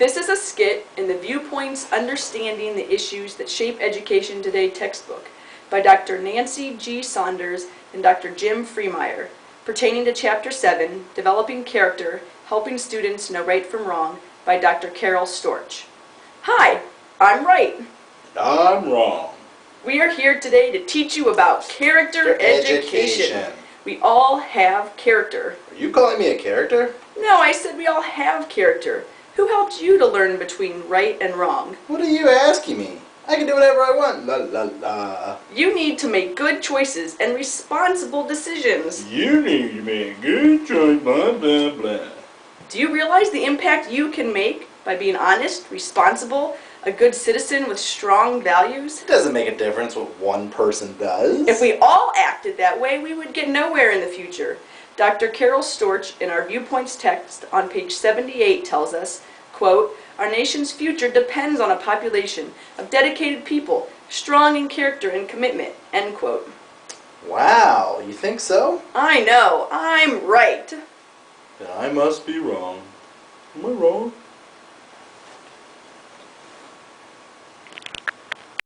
This is a skit in the Viewpoints Understanding the Issues That Shape Education Today textbook by Dr. Nancy G. Saunders and Dr. Jim Freemeyer, pertaining to Chapter 7, Developing Character, Helping Students Know Right from Wrong, by Dr. Carol Storch. Hi, I'm right. I'm wrong. We are here today to teach you about character education. We all have character. Are you calling me a character? No, I said we all have character. Who helped you to learn between right and wrong? What are you asking me? I can do whatever I want. La la la. You need to make good choices and responsible decisions. You need to make good choice, blah blah blah. Do you realize the impact you can make by being honest, responsible, a good citizen with strong values? It doesn't make a difference what one person does. If we all acted that way, we would get nowhere in the future. Dr. Carol Storch, in our Viewpoints text on page 78, tells us, quote, "Our nation's future depends on a population of dedicated people, strong in character and commitment," end quote. Wow, you think so? I know, I'm right. Then I must be wrong. Am I wrong?